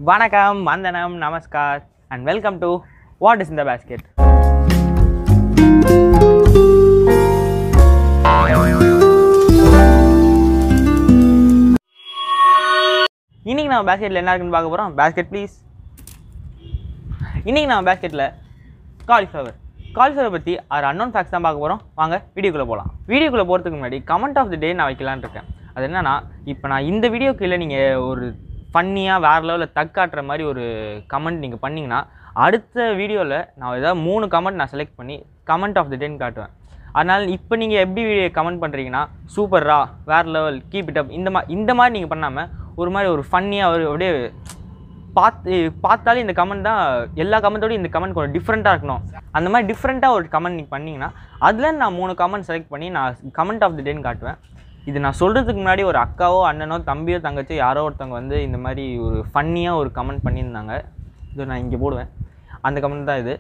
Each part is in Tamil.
Vanakkam, Vandanam, Namaskar and welcome to What is in the Basket. இன்னைக்கு நம்ம பேஸ்கெட்ல என்ன இருக்குன்னு பார்க்க போறோம். Basket please. இன்னைக்கு நம்ம பேஸ்கெட்ல காலிஃப்ளவர் பற்றி ஒரு அன்னோன் ஃபேக்ட்ஸ் தான் பார்க்க போகிறோம். வாங்க வீடியோக்குள்ளே போகலாம். வீடியோக்குள்ளே போகிறதுக்கு முன்னாடி கமெண்ட் ஆஃப் தி டே நான் வைக்கலான்னு இருக்கேன். அது என்னன்னா, இப்போ நான் இந்த வீடியோக்கு இல்லை நீங்கள் ஒரு ஃபன்னியாக வேறு லெவலில் தக்காட்டுற மாதிரி ஒரு கமெண்ட் நீங்கள் பண்ணிங்கன்னா அடுத்த வீடியோவில் நான் ஏதாவது 3 கமெண்ட் நான் செலக்ட் பண்ணி கமெண்ட் ஆஃப் தி டேன்னு காட்டுவேன். அதனால் இப்போ நீங்கள் எப்படி வீடியோ கமெண்ட் பண்ணுறீங்கன்னா சூப்பர்ரா, வேறு லெவல், கீப் இட் அப், இந்த மாதிரி நீங்கள் பண்ணாமல் ஒரு மாதிரி ஒரு ஃபன்னியாக ஒரு அப்படியே பார்த்தாலே இந்த கமெண்ட் தான் எல்லா கமெண்ட்டோடையும் இந்த கமெண்ட் கொஞ்சம் டிஃப்ரெண்ட்டாக இருக்கணும். அந்த மாதிரி டிஃப்ரெண்ட்டாக ஒரு கமெண்ட் நீங்கள் பண்ணிங்கன்னா அதில் நான் 3 கமெண்ட் செலக்ட் பண்ணி நான் கமெண்ட் ஆஃப் தி டேன்னு காட்டுவேன். இது நான் சொல்கிறதுக்கு முன்னாடி ஒரு அக்காவோ அண்ணனோ தம்பியோ தங்கச்சோ யாரோ ஒருத்தவங்க வந்து இந்த மாதிரி ஒரு ஃபன்னியாக ஒரு கமெண்ட் பண்ணியிருந்தாங்க. இது நான் இங்கே போடுவேன். அந்த கமெண்ட் தான் இது.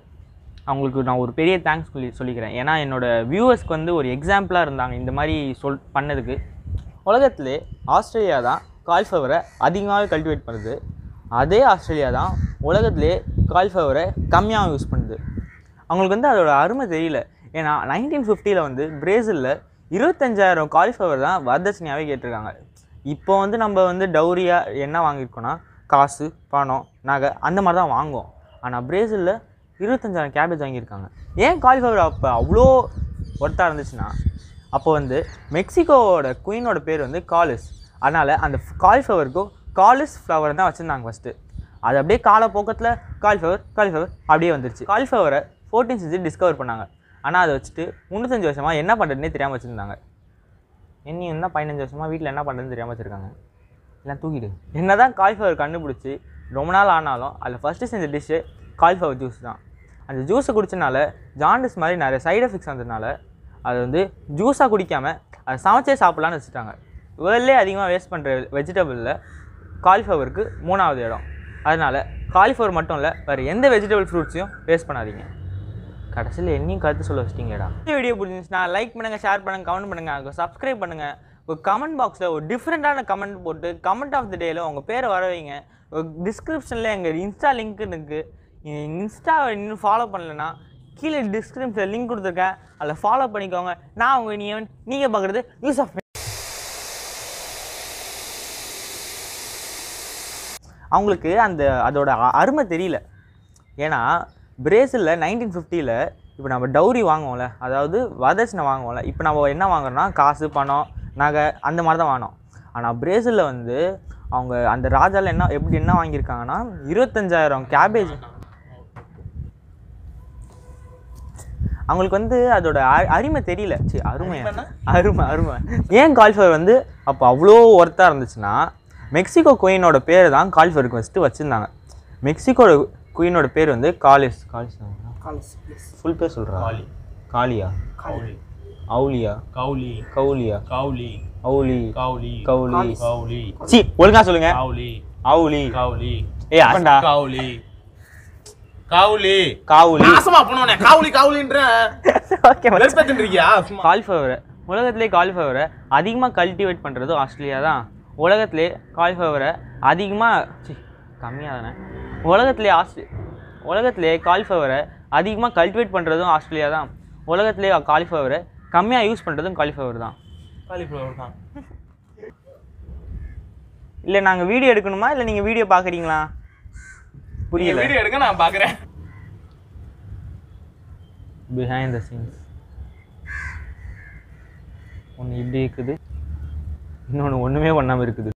அவங்களுக்கு நான் ஒரு பெரிய தேங்க்ஸ் சொல்லிக்கிறேன். ஏன்னா என்னோடய வியூவர்ஸ்க்கு வந்து ஒரு எக்ஸாம்பிளாக இருந்தாங்க இந்த மாதிரி பண்ணதுக்கு. உலகத்திலே ஆஸ்திரேலியா தான் காலிஃப்ளவரை அதிகமாக கல்டிவேட் பண்ணுது. அதே ஆஸ்திரேலியா தான் உலகத்திலே காலிஃப்ளவரை கம்மியாக யூஸ் பண்ணுது. அவங்களுக்கு வந்து அதோட அருமை தெரியல. ஏன்னா 1950 வந்து பிரேசிலில் 25,000 காலிஃப்ளவர் தான் வரதட்சணையாகவே கேட்டிருக்காங்க. இப்போ வந்து நம்ம வந்து டவுரியாக என்ன வாங்கியிருக்கோன்னா காசு, பணம், நகை அந்த மாதிரி தான் வாங்குவோம். ஆனால் பிரேசிலில் 25,000 கேபேஜ் வாங்கியிருக்காங்க. ஏன் காலிஃப்ளவர் அப்போ அவ்வளோ ஒர்த்தாக இருந்துச்சுன்னா, அப்போ வந்து மெக்சிகோவோட குயினோட பேர் வந்து காலிஸ். அதனால் அந்த காலிஃப்ளவருக்கும் காலிஸ் ஃப்ளவர் தான் வச்சுருந்தாங்க ஃபஸ்ட்டு. அது அப்படியே காலப்போக்கத்தில் காலிஃப்ளவர் அப்படியே வந்துருச்சு. காலிஃப்ளவரை 14th century டிஸ்கவர் பண்ணாங்க. ஆனால் அதை வச்சுட்டு 35 வருஷமாக என்ன பண்ணுறதுனே தெரியாமல் வச்சுருந்தாங்க. இன்னும் தான் 15 வருஷமாக வீட்டில் என்ன பண்ணுறதுன்னு தெரியாமல் வச்சுருக்காங்க. எல்லாம் தூக்கிடு. என்ன தான் காலிஃப்ளவர் கண்டுபிடிச்சி ரொம்ப நாள் ஆனாலும் அதில் ஃபஸ்ட்டு செஞ்ச டிஷ்ஷு காலிஃப்ளவர் ஜூஸ் தான். அந்த ஜூஸை குடிச்சனால ஜாண்டிஸ் மாதிரி நிறைய சைடு எஃபெக்ட்ஸ் வந்ததுனால அது வந்து ஜூஸாக குடிக்காமல் அதை சமைச்சே சாப்பிட்லான்னு வச்சுட்டாங்க. வேர்ல்ட்லேயே அதிகமாக வேஸ்ட் பண்ணுற வெஜிடபிளில் காலிஃப்ளவருக்கு 3வது இடம். அதனால் காலிஃப்ளவர் மட்டும் இல்லை, வேறு எந்த வெஜிடபிள் ஃப்ரூட்ஸையும் வேஸ்ட் பண்ணாதீங்க. கடைசியில் என்னையும் கருத்து சொல்ல வச்சிட்டிங்களேடா. இந்த வீடியோ பிடிச்சிருந்துச்சுன்னா லைக் பண்ணுங்கள், ஷேர் பண்ணுங்கள், கமெண்ட் பண்ணுங்கள், சப்ஸ்கிரைப் பண்ணுங்கள். ஒரு கமெண்ட் பாக்ஸில் ஒரு டிஃப்ரெண்ட்டான கமெண்ட் போட்டு கமெண்ட் ஆஃப் தி டேயில் உங்கள் பேரை வர வைங்க. டிஸ்கிரிப்ஷனில் எங்கள் இன்ஸ்டா லிங்க் இருக்குது. இன்ஸ்டாவை இன்னும் ஃபாலோ பண்ணலைன்னா கீழே டிஸ்கிரிப்ஷனில் லிங்க் கொடுத்துருக்கேன், அதில் ஃபாலோ பண்ணிக்கோங்க. நான் உங்கள் நீங்கள் பார்க்குறது யூஸ் ஆஃப். அவங்களுக்கு அதோட அருமை தெரியல. ஏன்னா பிரேசிலில் 1950 இப்போ நம்ம டவுரி வாங்குவோம்ல, அதாவது வரதட்சணை வாங்குவோம்ல, இப்போ நம்ம என்ன வாங்குறோன்னா காசு, பணம், நகை அந்த மாதிரி தான் வாங்கினோம். ஆனால் பிரேசிலில் வந்து அவங்க அந்த ராஜாவில் என்ன வாங்கியிருக்காங்கன்னா 25,000 கேபேஜ். அவங்களுக்கு வந்து அதோட அருமை தெரியல. சரி, அருமை ஏன் காலிஃப்ளவர் வந்து அப்போ அவ்வளோ ஒர்த்தாக இருந்துச்சுன்னா, மெக்சிகோ குயினோட பேர் தான் காலிஃப்ளவருக்கு ஃபஸ்ட்டு வச்சுருந்தாங்க. மெக்சிகோட குயினோட பேர் வந்து காலிஸ். ஃபுல் பேர் சொல்கிறா? காலியா, அவுலியா, கவுலி. சி ஒழுங்கா சொல்லுங்க. அவுலி. ஏய் அடடா. காலிஃப்ளவர் உலகத்திலே காலிஃப்ளவரை அதிகமாக கல்டிவேட் பண்ணுறது ஆஸ்திரேலியா தான். உலகத்திலே காலிஃப்ளவரை உலகத்திலே காலிஃப்ளவரை அதிகமாக கல்டிவேட் பண்ணுறதும் ஆஸ்திரேலியா தான். உலகத்திலே காலிஃப்ளவரை கம்மியாக யூஸ் பண்ணுறதும் காலிஃப்ளவர் தான். இல்லை நாங்கள் வீடியோ எடுக்கணுமா, இல்லை நீங்கள் வீடியோ பார்க்குறீங்களா? புரியல. வீடியோ எடுக்க நான் பார்க்குறேன். பிஹைண்ட் த சீன்ஸ் ஒன்று இப்படி இருக்குது, இன்னொன்று ஒன்றுமே பண்ணாமல் இருக்குது.